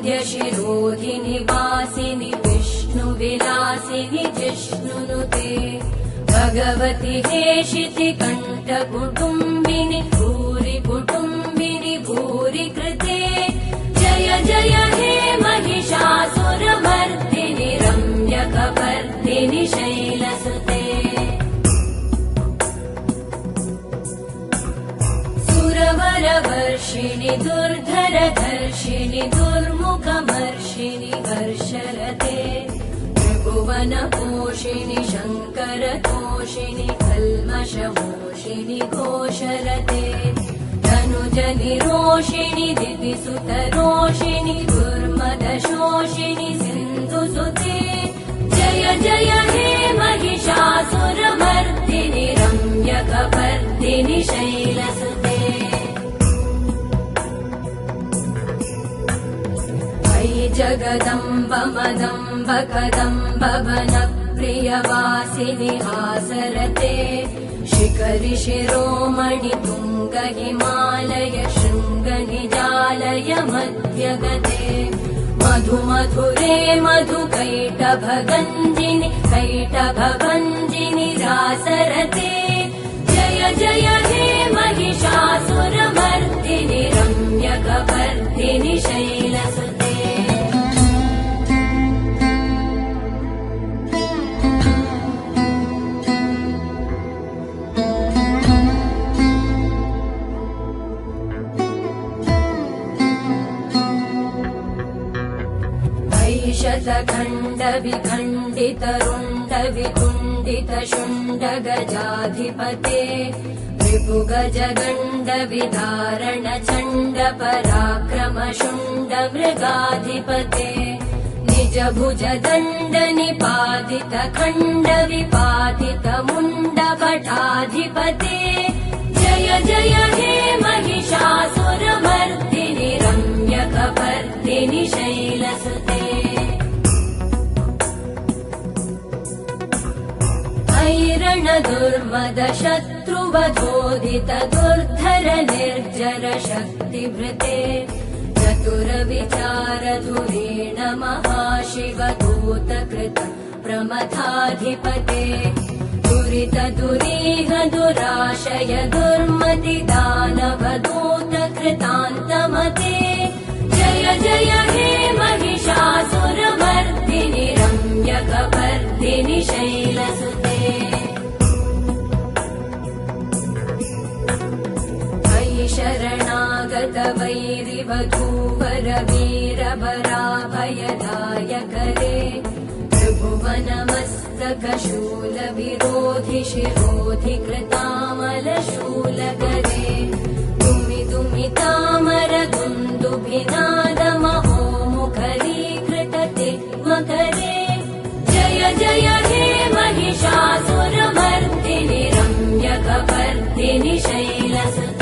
वरविन्द्यशिरोधिनि वासिनि विष्णुविलासिनि जिष्णुनुते भगवति हेशिति कण्ठकुटुम्बिनि भूरि कुटुम्बिनि भूरि कृते जय जय हे महिषासुरमर्दिनि रम्यकपर्दिनि शैलसुते सुरवरवर्षिणि दुर्धरधर्षिणि दुर्मुखमर्षिणि हर्षरते त्रिभुवनपोषिणि शङ्करतोषिणि कल्मषमोषिणि घोषरते धनुजनिरोषिणि दितिसुतरोषिणि दुर्मदशोषिणि सिन्धुसुते जय जय हे महिषासुरमर्दिनि रम्यकपर्दिनि शैलसुते अयि जगदम्ब मदम्ब कदम्ब वनप्रियवासिनि हासरते शिखरि शिरोमणि तुङ्ग हिमालय शृङ्गनिजालय मध्यगते मधुमधुरे मधुकैटभगञ्जिनि कैटभभञ्जिनि रासरते जय जय हे महिषासुरमर्दिनि रम्यकपर्दिनि शैलसुते शतखण्ड विखण्डित रुण्ड वितुण्डित शुण्ड गजाधिपते रिपुगज गण्ड विदारण चण्ड पराक्रम शुण्ड मृगाधिपते निज भुज दण्ड निपातित खण्ड विपातित मुण्ड भटाधिपते जय जय हे महिषासुरमर्दिनि रम्यकपर्दिनि शैलसुते ऐरण दुर्मद शत्रुवधोदित दुर्धर निर्जर शक्तिभृते चतुर विचार धुरेण महाशिव दूतकृत प्रमथाधिपते दुरित दुरीह दुराशय दुर्मति दानव दूतकृतान्तमते जय जय हे महिषासुरमर्दिनि रम्यकपर्दिनि शैलसुते अयि शरणागत वैरिवधूवर वीरवराभयदायकरे त्रिभुवनमस्तक शूल विरोधि शिरोधि कृतामलशूलकरे तुमि तुमि तामर दुन्दुभिनाद महोमुखरीकृतते मकरे जय जय हे महिषासुरमर्दिनि रम्यकपर्दिनि शैलसुते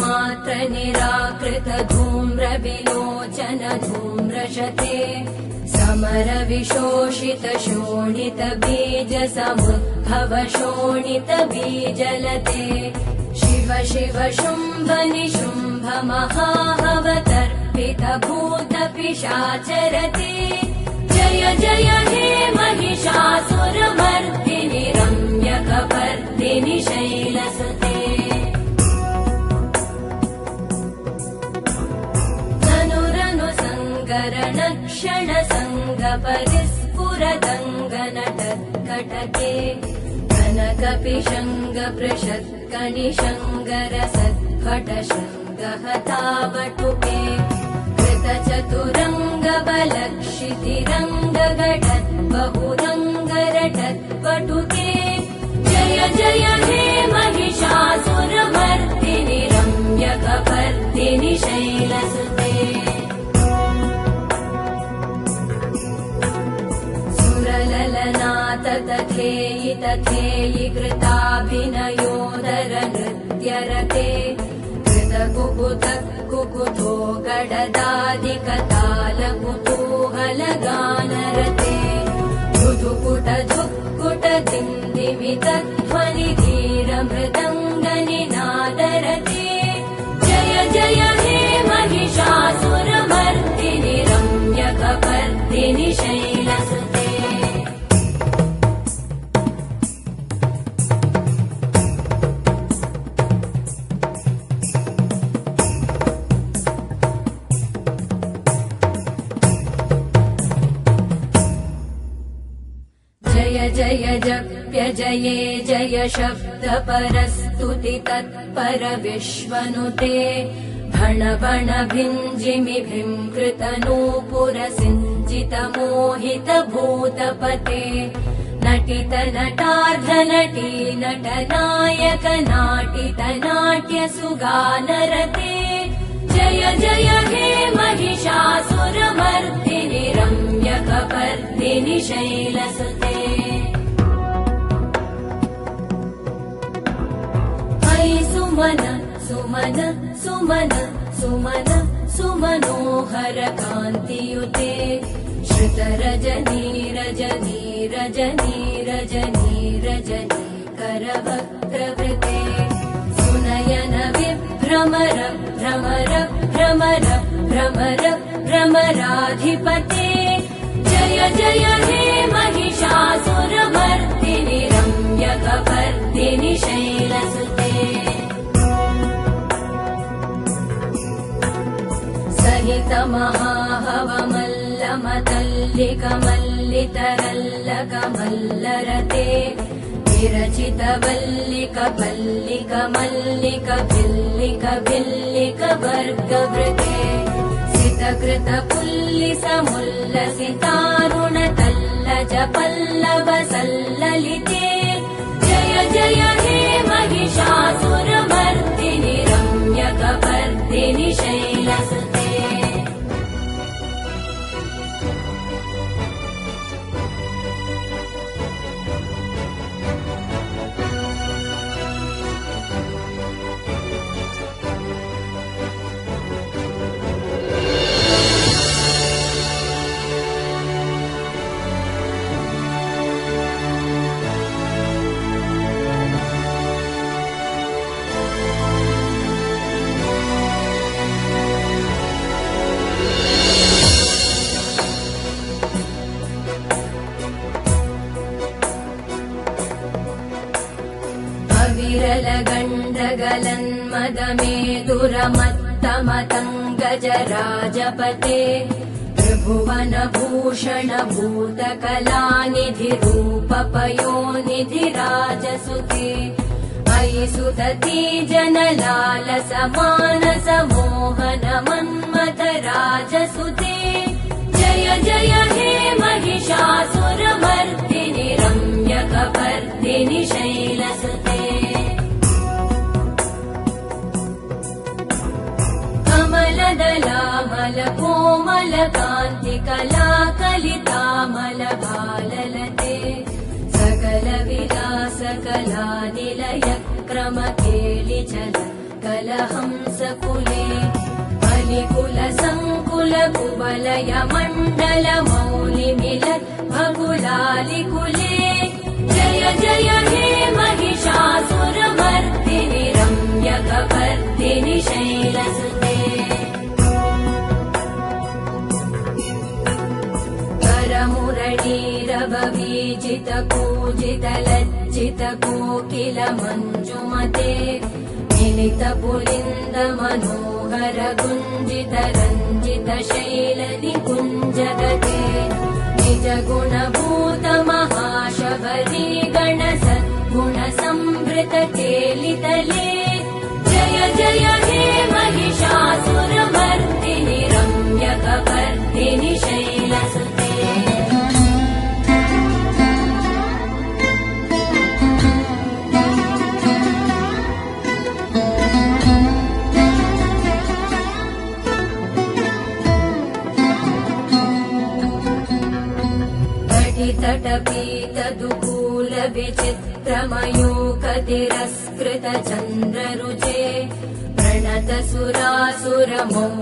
मात्र निराकृत धूम्र विलोचन धूम्रशते समर विशोषित शोणित बीज समुद्भव शोणित बीजलते शिव शिव शुम्भ निशुम्भ महाहवतर्पित भूत पिशाचरते जय जय हे महिषासुरमर्दिनि रम्यकपर्दिनि शैलसुते क्षण संग परिस्फुरदङ्गनटत्कटके कनकपिशङ्ग पृषत्कनिशङ्गर सत्फट शृङ्गहतावटुके कृतचतुरङ्ग बलक्षितिरङ्ग घटत् बहुरङ्गरटत्पटुके जय जय हे महिषासुरमर्दिनि रम्यकपर्दिनि शैलसुते तथेयि तथेयि कृताभिनयोदर नृत्यरते कृतकुकुत गडदादिकतालकुतूहलगानरते मृदुकुट झुक्कुट दिन्दिमितध्वनि धीरमृदङ्गनिनादरते जय जय हे महिषासुरमर्दिनि रम्यकपर्दिनि शैलसुते जय जय जप्य जये जय शब्द परस्तुति तत्पर विश्वनुते भण भण भिञ्जिमि भृङ्कृत नूपुर सिञ्चित मोहित भूतपते नटित नटार्ध नटी नट नायक नाटित नाट्य सुगानरते जय जय हे महिषासुरमर्दिनि रम्यकपर्दिनि शैलसुते सुमन सुमन सुमन सुमन सुमनोहर कान्तियुते श्रुत रजनी रजनी रजनी रजनी रजनी करवक्त्रवृते सुनयन विभ्रमर भ्रमर भ्रमर भ्रमर भ्रमराधिपते जय जय हे महिषासुरमर्दिनि रम्यकपर्दिनि शैलसुते सहित महाहवमल्लमतल्लिकमल्लितरल्लकमल्लरते विरचित वल्लिक पल्लिक मल्लिक भिल्लिक भिल्लिक वर्गवृते सितकृत पुल्लिस मुल्लसितारुण तल्लज पल्लव सल्ललिते जय जय हे महिषासुरमर्दिनि रम्यकपर्दिनि शैलसुते विरलगण्डगलन्मदमेदुरमत्तमतङ्गजराजपते त्रिभुवनभूषण भूतकलानिधिरूपपयोनिधिराजसुते अयि सुदती जनलालसमानस मोहन मन्मथ राजसुते जय जय हे महिषासुरमर्दिनि रम्यकपर्दिनि शैलसुते कमलदलामल कोमल कान्ति कलाकलितामल भाललते सकल विलास कलानिलय क्रम केलिचल कलहंसकुले कलिकुल संकुल कुवलय मण्डल मौलिमिलत् भकुलालिकुले जय जय हे महिषासुरमर्दिनि रम्यकपर्दिनि शैलसुते करमुरलीरववीजित कूजित लज्जित कोकिल मञ्जुमते मिलित पुलिन्द मनोहर गुञ्जित रञ्जित शैल निकुञ्जगते निज गुणभूत महाशबरी गण सद्गुण संभृत केलितले जय जय हे महिषासुरमर्दिनि रम्यकपर्दिनि शैलसुते तटपीत दुकूल विचित्रमयूख तिरस्कृत चन्द्ररुचे प्रण सुरासुरमौलिमणि